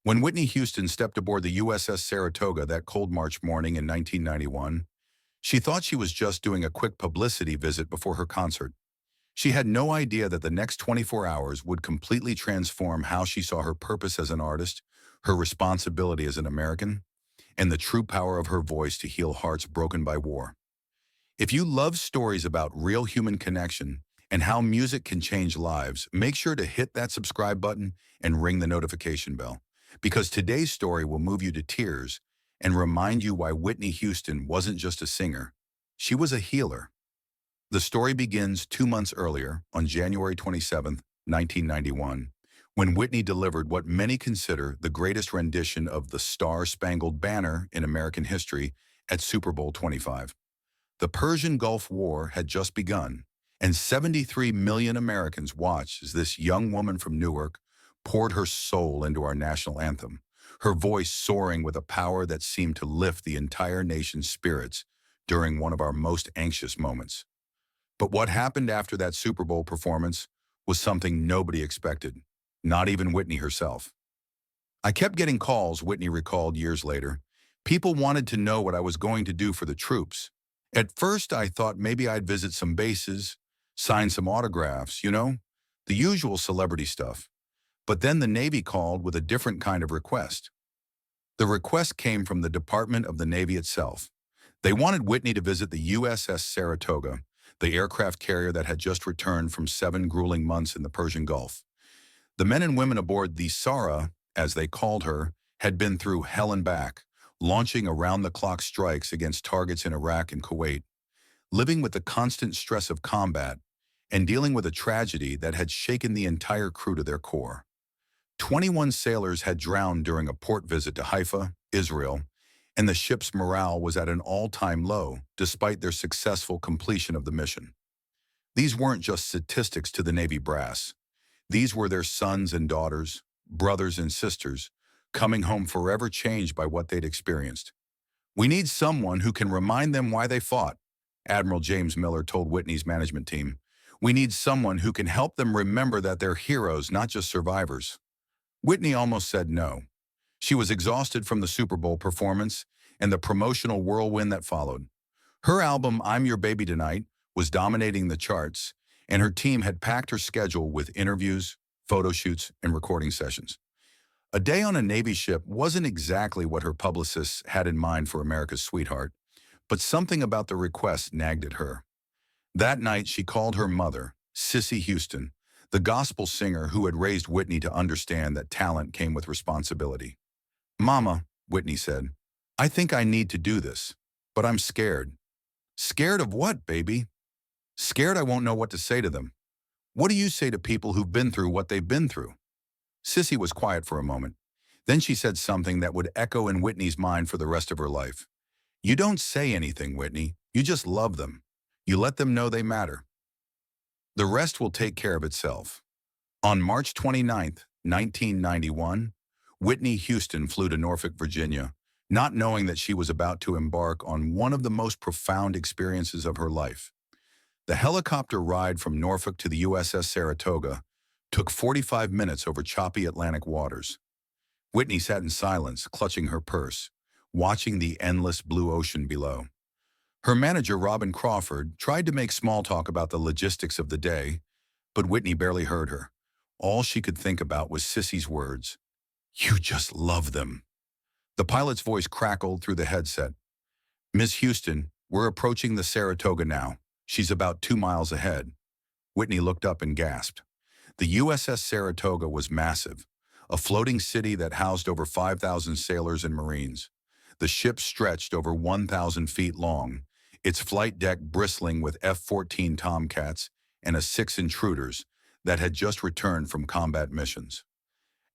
When Whitney Houston stepped aboard the USS Saratoga that cold March morning in 1991, she thought she was just doing a quick publicity visit before her concert. She had no idea that the next 24 hours would completely transform how she saw her purpose as an artist, her responsibility as an American, and the true power of her voice to heal hearts broken by war. If you love stories about real human connection and how music can change lives, make sure to hit that subscribe button and ring the notification bell, because today's story will move you to tears and remind you why Whitney Houston wasn't just a singer. She was a healer. The story begins 2 months earlier, on January 27, 1991, when Whitney delivered what many consider the greatest rendition of the Star-Spangled Banner in American history at Super Bowl 25. The Persian Gulf War had just begun, and 73 million Americans watched as this young woman from Newark poured her soul into our national anthem, her voice soaring with a power that seemed to lift the entire nation's spirits during one of our most anxious moments. But what happened after that Super Bowl performance was something nobody expected, not even Whitney herself. I kept getting calls, Whitney recalled years later. People wanted to know what I was going to do for the troops. At first, I thought maybe I'd visit some bases, sign some autographs, the usual celebrity stuff. But then the Navy called with a different kind of request. The request came from the Department of the Navy itself. They wanted Whitney to visit the USS Saratoga, the aircraft carrier that had just returned from 7 grueling months in the Persian Gulf. The men and women aboard the Sara, as they called her, had been through hell and back, launching around-the-clock strikes against targets in Iraq and Kuwait, living with the constant stress of combat, and dealing with a tragedy that had shaken the entire crew to their core. 21 sailors had drowned during a port visit to Haifa, Israel, and the ship's morale was at an all-time low despite their successful completion of the mission. These weren't just statistics to the Navy brass. These were their sons and daughters, brothers and sisters, coming home forever changed by what they'd experienced. "We need someone who can remind them why they fought," Admiral James Miller told Whitney's management team. "We need someone who can help them remember that they're heroes, not just survivors." Whitney almost said no. She was exhausted from the Super Bowl performance and the promotional whirlwind that followed. Her album, I'm Your Baby Tonight, was dominating the charts, and her team had packed her schedule with interviews, photo shoots, and recording sessions. A day on a Navy ship wasn't exactly what her publicists had in mind for America's sweetheart, but something about the request nagged at her. That night, she called her mother, Sissy Houston, the gospel singer who had raised Whitney to understand that talent came with responsibility. "Mama," Whitney said, "I think I need to do this, but I'm scared." "Scared of what, baby?" "Scared I won't know what to say to them." "What do you say to people who've been through what they've been through?" Sissy was quiet for a moment. Then she said something that would echo in Whitney's mind for the rest of her life. "You don't say anything, Whitney. You just love them. You let them know they matter. The rest will take care of itself." On March 29, 1991, Whitney Houston flew to Norfolk, Virginia, not knowing that she was about to embark on one of the most profound experiences of her life. The helicopter ride from Norfolk to the USS Saratoga took 45 minutes over choppy Atlantic waters. Whitney sat in silence, clutching her purse, watching the endless blue ocean below. Her manager, Robin Crawford, tried to make small talk about the logistics of the day, but Whitney barely heard her. All she could think about was Sissy's words. "You just love them." The pilot's voice crackled through the headset. "Miss Houston, we're approaching the Saratoga now. She's about 2 miles ahead." Whitney looked up and gasped. The USS Saratoga was massive, a floating city that housed over 5,000 sailors and Marines. The ship stretched over 1,000 feet long, its flight deck bristling with F-14 Tomcats and A-6 intruders that had just returned from combat missions.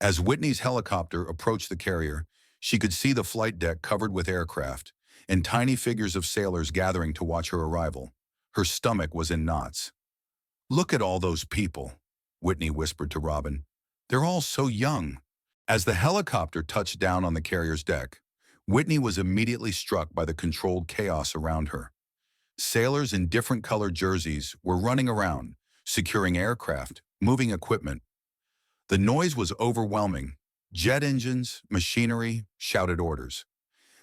As Whitney's helicopter approached the carrier, she could see the flight deck covered with aircraft and tiny figures of sailors gathering to watch her arrival. Her stomach was in knots. "Look at all those people," Whitney whispered to Robin. "They're all so young." As the helicopter touched down on the carrier's deck, Whitney was immediately struck by the controlled chaos around her. Sailors in different colored jerseys were running around, securing aircraft, moving equipment. The noise was overwhelming. Jet engines, machinery, shouted orders.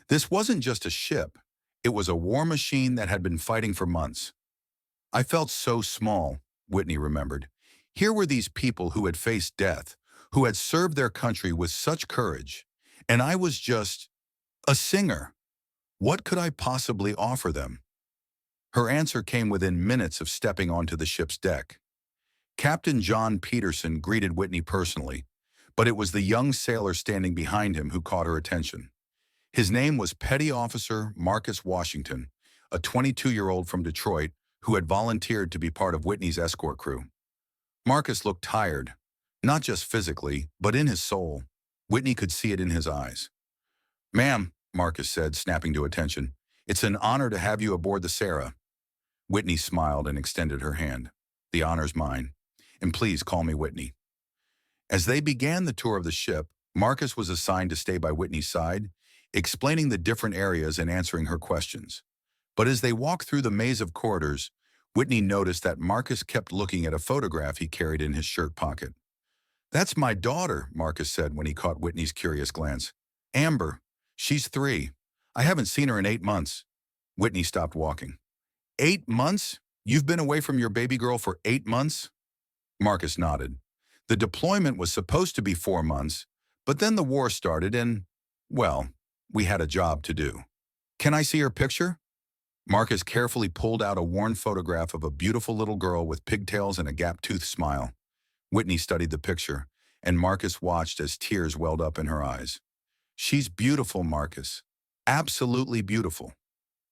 This wasn't just a ship. It was a war machine that had been fighting for months. I felt so small, Whitney remembered. Here were these people who had faced death, who had served their country with such courage, and I was just a singer. What could I possibly offer them? Her answer came within minutes of stepping onto the ship's deck. Captain John Peterson greeted Whitney personally, but it was the young sailor standing behind him who caught her attention. His name was Petty Officer Marcus Washington, a 22-year-old from Detroit who had volunteered to be part of Whitney's escort crew. Marcus looked tired, not just physically, but in his soul. Whitney could see it in his eyes. "Ma'am," Marcus said, snapping to attention, "it's an honor to have you aboard the Sarah." Whitney smiled and extended her hand. "The honor's mine, and please call me Whitney." As they began the tour of the ship, Marcus was assigned to stay by Whitney's side, explaining the different areas and answering her questions. But as they walked through the maze of corridors, Whitney noticed that Marcus kept looking at a photograph he carried in his shirt pocket. "That's my daughter," Marcus said when he caught Whitney's curious glance. "Amber. She's 3. I haven't seen her in 8 months." Whitney stopped walking. "8 months? You've been away from your baby girl for 8 months?" Marcus nodded. "The deployment was supposed to be 4 months, but then the war started and, well, we had a job to do." "Can I see her picture?" Marcus carefully pulled out a worn photograph of a beautiful little girl with pigtails and a gap-toothed smile. Whitney studied the picture, and Marcus watched as tears welled up in her eyes. "She's beautiful, Marcus. Absolutely beautiful."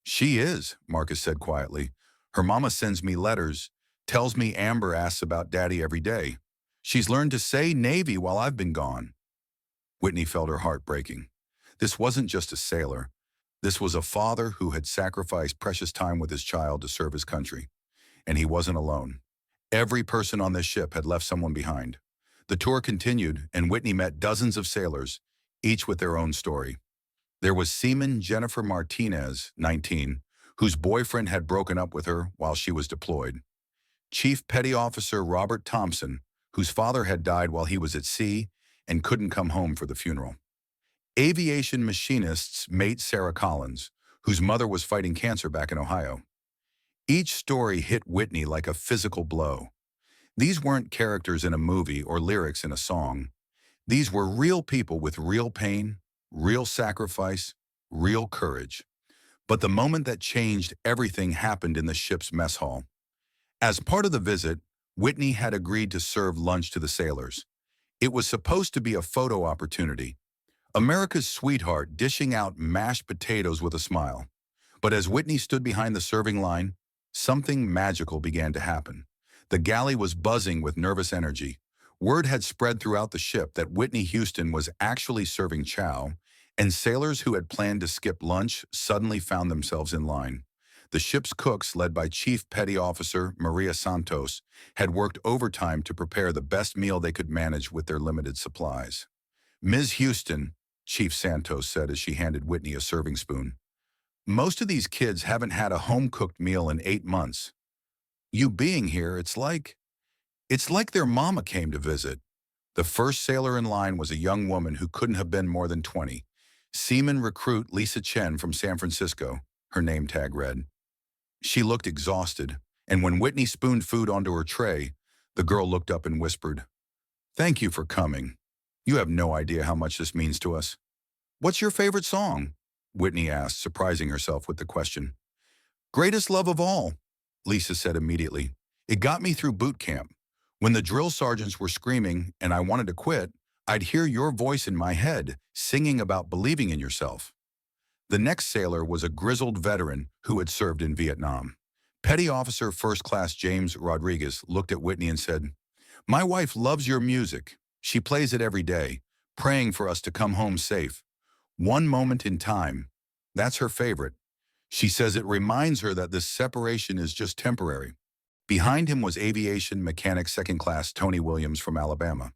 "She is," Marcus said quietly. "Her mama sends me letters, tells me Amber asks about Daddy every day. She's learned to say Navy while I've been gone." Whitney felt her heart breaking. This wasn't just a sailor. This was a father who had sacrificed precious time with his child to serve his country. And he wasn't alone. Every person on this ship had left someone behind. The tour continued, and Whitney met dozens of sailors, each with their own story. There was Seaman Jennifer Martinez, 19, whose boyfriend had broken up with her while she was deployed. Chief Petty Officer Robert Thompson, whose father had died while he was at sea and couldn't come home for the funeral. Aviation machinist's mate Sarah Collins, whose mother was fighting cancer back in Ohio. Each story hit Whitney like a physical blow. These weren't characters in a movie or lyrics in a song. These were real people with real pain, real sacrifice, real courage. But the moment that changed everything happened in the ship's mess hall. As part of the visit, Whitney had agreed to serve lunch to the sailors. It was supposed to be a photo opportunity. America's sweetheart dishing out mashed potatoes with a smile. But as Whitney stood behind the serving line, something magical began to happen. The galley was buzzing with nervous energy. Word had spread throughout the ship that Whitney Houston was actually serving chow, and sailors who had planned to skip lunch suddenly found themselves in line. The ship's cooks, led by Chief Petty Officer Maria Santos, had worked overtime to prepare the best meal they could manage with their limited supplies. "Ms. Houston," Chief Santos said as she handed Whitney a serving spoon, "most of these kids haven't had a home-cooked meal in 8 months. You being here, it's like their mama came to visit." The first sailor in line was a young woman who couldn't have been more than 20. Seaman recruit Lisa Chen from San Francisco, her name tag read. She looked exhausted, and when Whitney spooned food onto her tray, the girl looked up and whispered, "Thank you for coming. You have no idea how much this means to us." "What's your favorite song?" Whitney asked, surprising herself with the question. "Greatest Love of All," Lisa said immediately. "It got me through boot camp. When the drill sergeants were screaming and I wanted to quit, I'd hear your voice in my head, singing about believing in yourself." The next sailor was a grizzled veteran who had served in Vietnam. Petty Officer First Class James Rodriguez looked at Whitney and said, "My wife loves your music. She plays it every day, praying for us to come home safe. One moment in time. That's her favorite. She says it reminds her that this separation is just temporary." Behind him was aviation mechanic second class Tony Williams from Alabama,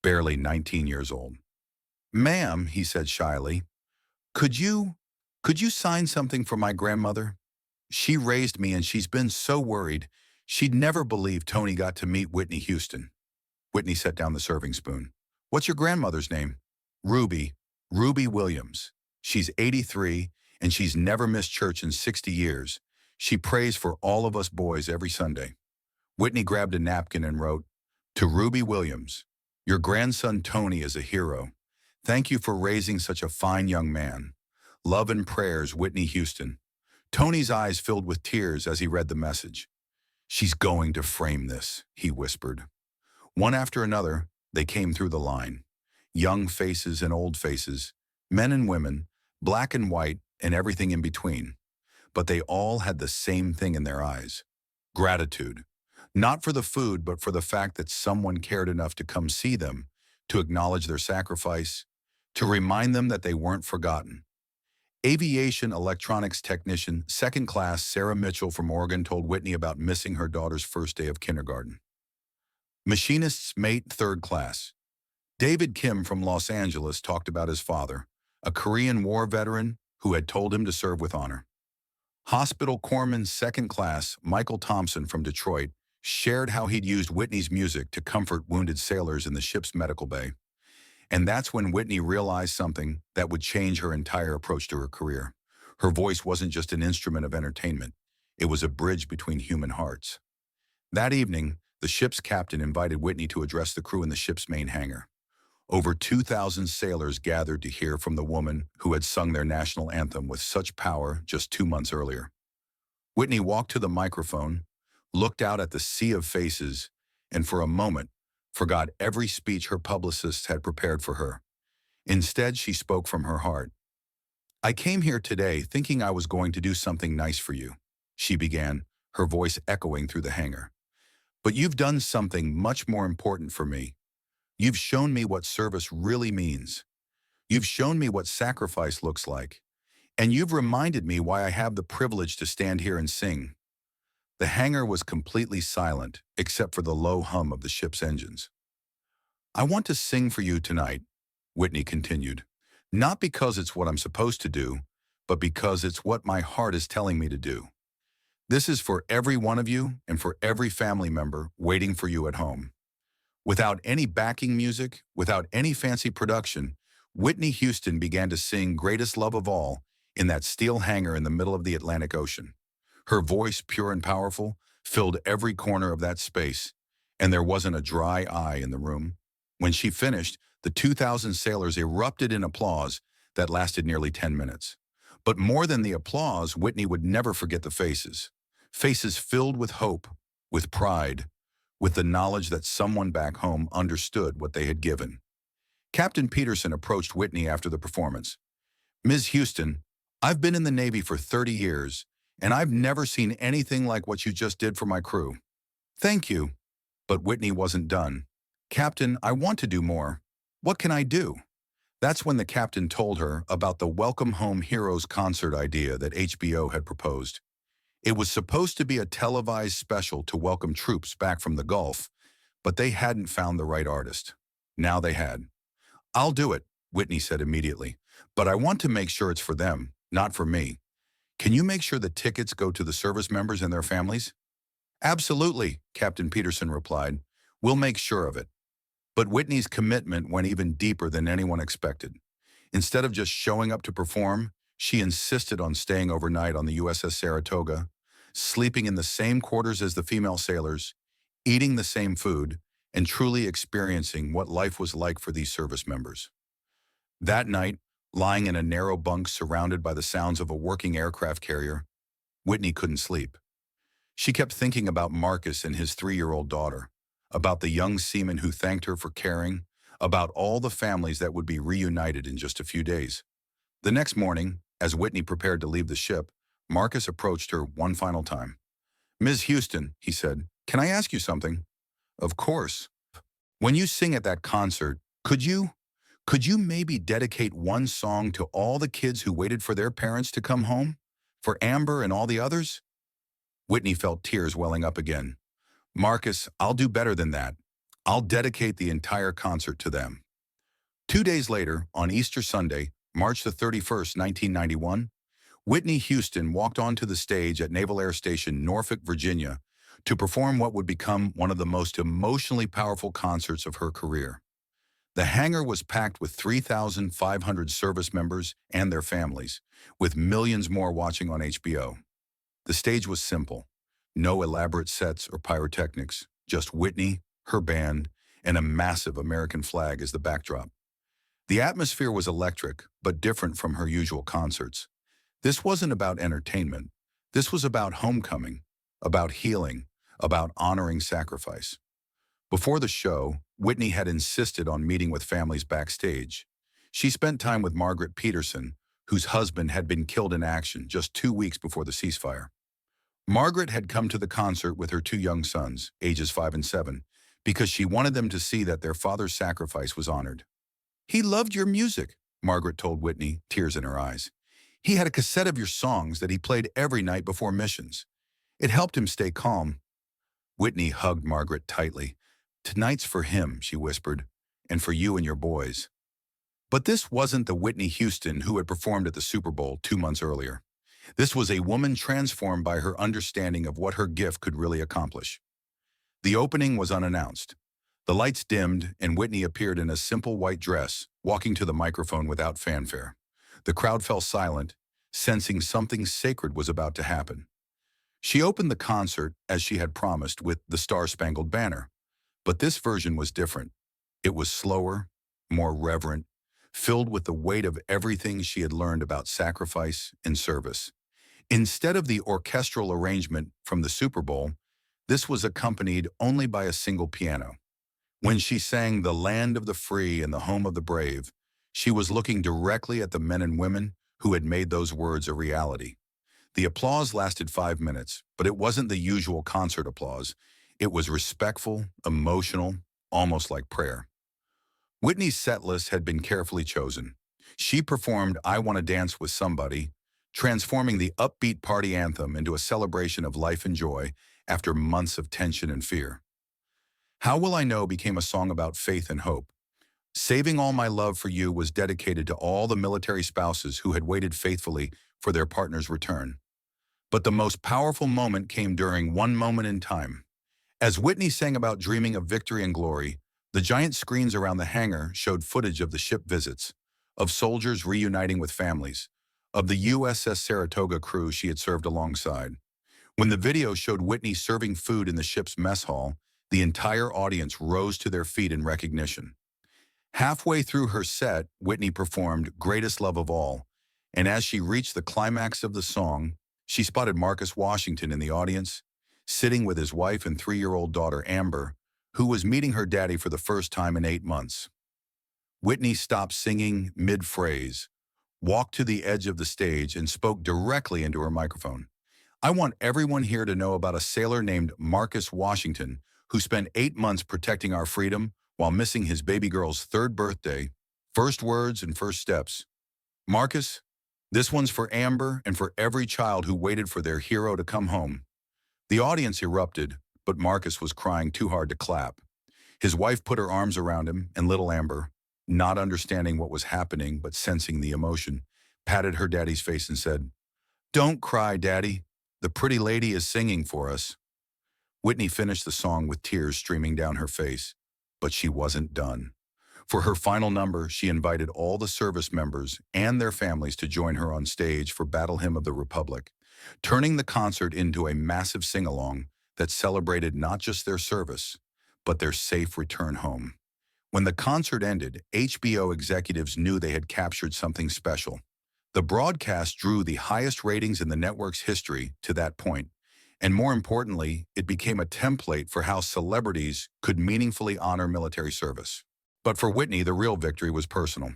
barely 19 years old. "Ma'am," he said shyly, could you sign something for my grandmother? She raised me and she's been so worried. She'd never believe Tony got to meet Whitney Houston." Whitney set down the serving spoon. "What's your grandmother's name?" Ruby, Ruby Williams. She's 83, and she's never missed church in 60 years. She prays for all of us boys every Sunday. Whitney grabbed a napkin and wrote, "To Ruby Williams, your grandson Tony is a hero. Thank you for raising such a fine young man. Love and prayers, Whitney Houston." Tony's eyes filled with tears as he read the message. "She's going to frame this," he whispered. One after another, they came through the line. Young faces and old faces, men and women, black and white, and everything in between. But they all had the same thing in their eyes: gratitude. Not for the food, but for the fact that someone cared enough to come see them, to acknowledge their sacrifice, to remind them that they weren't forgotten. Aviation electronics technician, second class Sarah Mitchell from Oregon told Whitney about missing her daughter's first day of kindergarten. Machinist's mate, third class. David Kim from Los Angeles talked about his father, a Korean War veteran who had told him to serve with honor. Hospital corpsman, second class Michael Thompson from Detroit shared how he'd used Whitney's music to comfort wounded sailors in the ship's medical bay. And that's when Whitney realized something that would change her entire approach to her career. Her voice wasn't just an instrument of entertainment. It was a bridge between human hearts. That evening, the ship's captain invited Whitney to address the crew in the ship's main hangar. Over 2,000 sailors gathered to hear from the woman who had sung their national anthem with such power just 2 months earlier. Whitney walked to the microphone, looked out at the sea of faces, and for a moment, forgot every speech her publicists had prepared for her. Instead, she spoke from her heart. "I came here today thinking I was going to do something nice for you," she began, her voice echoing through the hangar. "But you've done something much more important for me. You've shown me what service really means. You've shown me what sacrifice looks like. And you've reminded me why I have the privilege to stand here and sing." The hangar was completely silent, except for the low hum of the ship's engines. "I want to sing for you tonight," Whitney continued. "Not because it's what I'm supposed to do, but because it's what my heart is telling me to do. This is for every one of you and for every family member waiting for you at home." Without any backing music, without any fancy production, Whitney Houston began to sing "Greatest Love of All" in that steel hangar in the middle of the Atlantic Ocean. Her voice, pure and powerful, filled every corner of that space, and there wasn't a dry eye in the room. When she finished, the 2,000 sailors erupted in applause that lasted nearly 10 minutes. But more than the applause, Whitney would never forget the faces. Faces filled with hope, with pride, with the knowledge that someone back home understood what they had given. Captain Peterson approached Whitney after the performance. "Ms. Houston, I've been in the Navy for 30 years, and I've never seen anything like what you just did for my crew." "Thank you." But Whitney wasn't done. "Captain, I want to do more. What can I do?" That's when the captain told her about the Welcome Home Heroes concert idea that HBO had proposed. It was supposed to be a televised special to welcome troops back from the Gulf, but they hadn't found the right artist. Now they had. "I'll do it," Whitney said immediately, "but I want to make sure it's for them, not for me. Can you make sure the tickets go to the service members and their families?" "Absolutely," Captain Peterson replied. "We'll make sure of it." But Whitney's commitment went even deeper than anyone expected. Instead of just showing up to perform, she insisted on staying overnight on the USS Saratoga, sleeping in the same quarters as the female sailors, eating the same food, and truly experiencing what life was like for these service members. That night, lying in a narrow bunk surrounded by the sounds of a working aircraft carrier, Whitney couldn't sleep. She kept thinking about Marcus and his 3-year-old daughter, about the young seaman who thanked her for caring, about all the families that would be reunited in just a few days. The next morning, as Whitney prepared to leave the ship, Marcus approached her one final time. "Ms. Houston," he said, "can I ask you something?" "Of course." "When you sing at that concert, could you maybe dedicate one song to all the kids who waited for their parents to come home? For Amber and all the others?" Whitney felt tears welling up again. "Marcus, I'll do better than that. I'll dedicate the entire concert to them." 2 days later, on Easter Sunday, March the 31st, 1991, Whitney Houston walked onto the stage at Naval Air Station, Norfolk, Virginia, to perform what would become one of the most emotionally powerful concerts of her career. The hangar was packed with 3,500 service members and their families, with millions more watching on HBO. The stage was simple. No elaborate sets or pyrotechnics, just Whitney, her band, and a massive American flag as the backdrop. The atmosphere was electric, but different from her usual concerts. This wasn't about entertainment. This was about homecoming, about healing, about honoring sacrifice. Before the show, Whitney had insisted on meeting with families backstage. She spent time with Margaret Peterson, whose husband had been killed in action just 2 weeks before the ceasefire. Margaret had come to the concert with her two young sons, ages 5 and 7, because she wanted them to see that their father's sacrifice was honored. "He loved your music," Margaret told Whitney, tears in her eyes. "He had a cassette of your songs that he played every night before missions. It helped him stay calm." Whitney hugged Margaret tightly. "Tonight's for him," she whispered, "and for you and your boys." But this wasn't the Whitney Houston who had performed at the Super Bowl 2 months earlier. This was a woman transformed by her understanding of what her gift could really accomplish. The opening was unannounced. The lights dimmed, and Whitney appeared in a simple white dress, walking to the microphone without fanfare. The crowd fell silent, sensing something sacred was about to happen. She opened the concert, as she had promised, with the Star-Spangled Banner. But this version was different. It was slower, more reverent, filled with the weight of everything she had learned about sacrifice and service. Instead of the orchestral arrangement from the Super Bowl, this was accompanied only by a single piano. When she sang "The Land of the Free and the Home of the Brave," she was looking directly at the men and women who had made those words a reality. The applause lasted 5 minutes, but it wasn't the usual concert applause. It was respectful, emotional, almost like prayer. Whitney's set list had been carefully chosen. She performed "I Want to Dance with Somebody," transforming the upbeat party anthem into a celebration of life and joy after months of tension and fear. "How Will I Know" became a song about faith and hope. "Saving All My Love for You" was dedicated to all the military spouses who had waited faithfully for their partner's return. But the most powerful moment came during "One Moment in Time." As Whitney sang about dreaming of victory and glory, the giant screens around the hangar showed footage of the ship visits, of soldiers reuniting with families, of the USS Saratoga crew she had served alongside. When the video showed Whitney serving food in the ship's mess hall, the entire audience rose to their feet in recognition. Halfway through her set, Whitney performed "Greatest Love of All," and as she reached the climax of the song, she spotted Marcus Washington in the audience, sitting with his wife and 3-year-old daughter Amber, who was meeting her daddy for the first time in 8 months. Whitney stopped singing mid-phrase, walked to the edge of the stage, and spoke directly into her microphone. "I want everyone here to know about a sailor named Marcus Washington who spent 8 months protecting our freedom while missing his baby girl's 3rd birthday. First words and first steps. Marcus, this one's for Amber and for every child who waited for their hero to come home." The audience erupted, but Marcus was crying too hard to clap. His wife put her arms around him, and little Amber, not understanding what was happening but sensing the emotion, patted her daddy's face and said, "Don't cry, Daddy. The pretty lady is singing for us." Whitney finished the song with tears streaming down her face, but she wasn't done. For her final number, she invited all the service members and their families to join her on stage for Battle Hymn of the Republic, turning the concert into a massive sing-along that celebrated not just their service, but their safe return home. When the concert ended, HBO executives knew they had captured something special. The broadcast drew the highest ratings in the network's history to that point, and more importantly, it became a template for how celebrities could meaningfully honor military service. But for Whitney, the real victory was personal.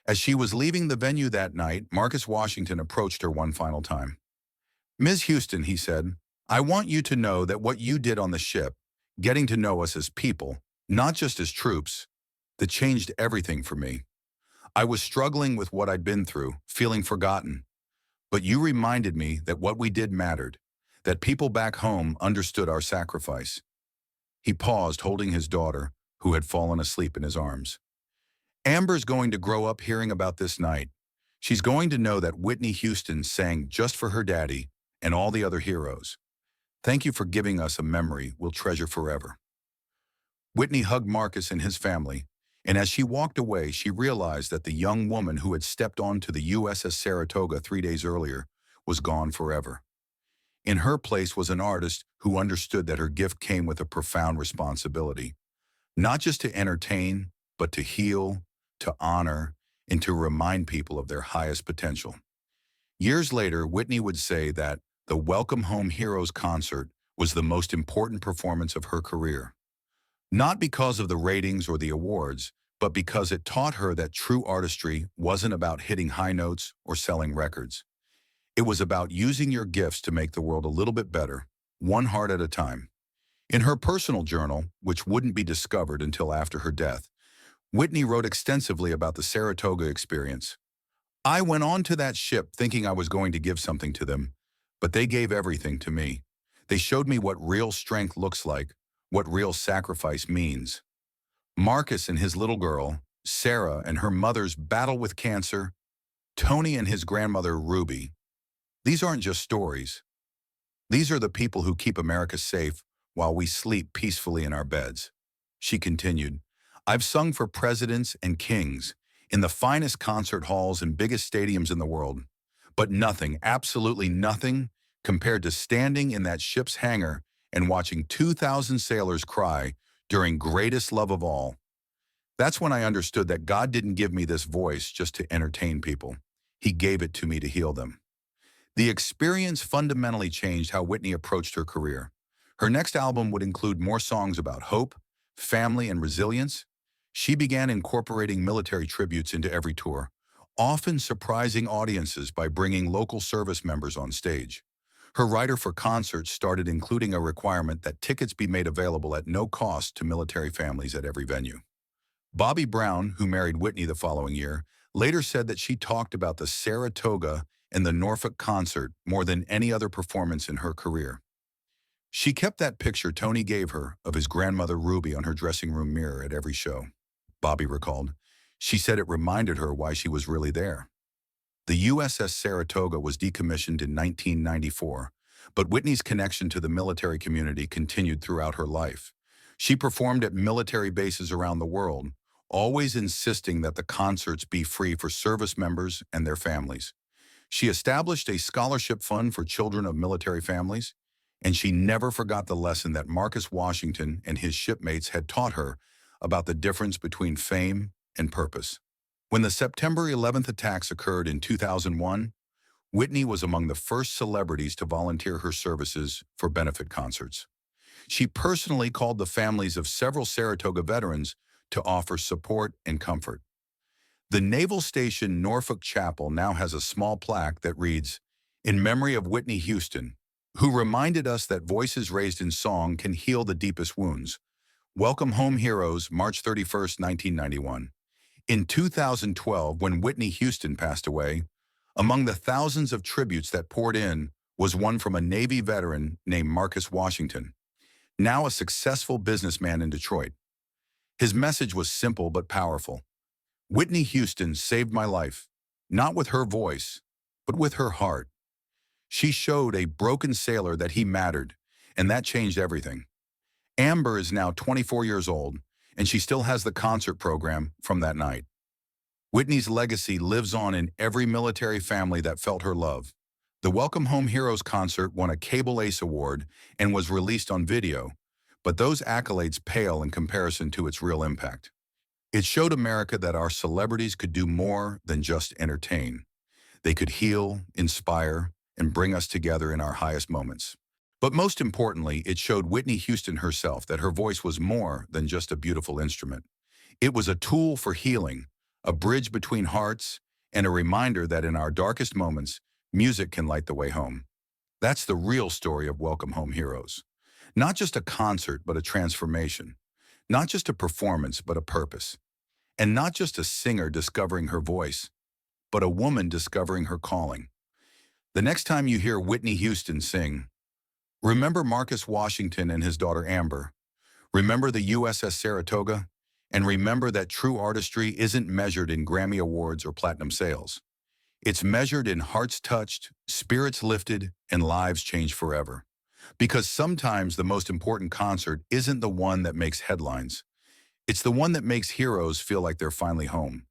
As she was leaving the venue that night, Marcus Washington approached her one final time. "Ms. Houston," he said, "I want you to know that what you did on the ship, getting to know us as people, not just as troops, that changed everything for me. I was struggling with what I'd been through, feeling forgotten. But you reminded me that what we did mattered, that people back home understood our sacrifice." He paused, holding his daughter, who had fallen asleep in his arms. "Amber's going to grow up hearing about this night. She's going to know that Whitney Houston sang just for her daddy and all the other heroes. Thank you for giving us a memory we'll treasure forever." Whitney hugged Marcus and his family, And as she walked away, she realized that the young woman who had stepped onto the USS Saratoga 3 days earlier was gone forever. In her place was an artist who understood that her gift came with a profound responsibility, not just to entertain, but to heal, to honor, and to remind people of their highest potential. Years later, Whitney would say that the Welcome Home Heroes concert was the most important performance of her career. Not because of the ratings or the awards, but because it taught her that true artistry wasn't about hitting high notes or selling records. It was about using your gifts to make the world a little bit better, one heart at a time. In her personal journal, which wouldn't be discovered until after her death, Whitney wrote extensively about the Saratoga experience. I went on to that ship thinking I was going to give something to them, but they gave everything to me. They showed me what real strength looks like, what real sacrifice means. Marcus and his little girl, Sarah, and her mother's battle with cancer, Tony and his grandmother, Ruby. These aren't just stories. These are the people who keep America safe while we sleep peacefully in our beds. She continued, I've sung for presidents and kings, in the finest concert halls and biggest stadiums in the world, but nothing, absolutely nothing, compared to standing in that ship's hangar and watching 2,000 sailors cry during greatest love of all. That's when I understood that God didn't give me this voice just to entertain people. He gave it to me to heal them. The experience fundamentally changed how Whitney approached her career. Her next album would include more songs about hope, family, and resilience. She began incorporating military tributes into every tour, often surprising audiences by bringing local service members on stage. Her writer for concerts started including a requirement that tickets be made available at no cost to military families at every venue. Bobby Brown, who married Whitney the following year, later said that she talked about the Saratoga and the Norfolk concert more than any other performance in her career. She kept that picture Tony gave her of his grandmother Ruby on her dressing room mirror at every show. Bobby recalled. She said it reminded her why she was really there. The USS Saratoga was decommissioned in 1994, but Whitney's connection to the military community continued throughout her life. She performed at military bases around the world, always insisting that the concerts be free for service members and their families. She established a scholarship fund for children of military families, and she never forgot the lesson that Marcus Washington and his shipmates had taught her about the difference between fame and purpose. When the September 11th attacks occurred in 2001, Whitney was among the first celebrities to volunteer her services for benefit concerts. She personally called the families of several Saratoga veterans to offer support and comfort. The Naval Station Norfolk Chapel now has a small plaque that reads, "In memory of Whitney Houston, who reminded us that voices raised in song can heal the deepest wounds. Welcome Home Heroes, March 31st, 1991. In 2012, when Whitney Houston passed away, among the thousands of tributes that poured in was one from a Navy veteran named Marcus Washington, now a successful businessman in Detroit. His message was simple but powerful. Whitney Houston saved my life, not with her voice, but with her heart. She showed a broken sailor that he mattered, and that changed everything." Amber is now 24 years old, and she still has the concert program from that night. Whitney's legacy lives on in every military family that felt her love. The Welcome Home Heroes concert won a Cable Ace Award and was released on video, but those accolades pale in comparison to its real impact. It showed America that our celebrities could do more than just entertain. They could heal, inspire, and bring us together in our highest moments. But most importantly, it showed Whitney Houston herself that her voice was more than just a beautiful instrument. It was a tool for healing, a bridge between hearts, and a reminder that in our darkest moments, music can light the way home. That's the real story of Welcome Home Heroes. Not just a concert, but a transformation. Not just a performance, but a purpose. And not just a singer discovering her voice, but a woman discovering her calling. The next time you hear Whitney Houston sing, remember Marcus Washington and his daughter Amber. Remember the USS Saratoga, and remember that true artistry isn't measured in Grammy Awards or platinum sales. It's measured in hearts touched, spirits lifted, and lives changed forever. Because sometimes the most important concert isn't the one that makes headlines. It's the one that makes heroes feel like they're finally home.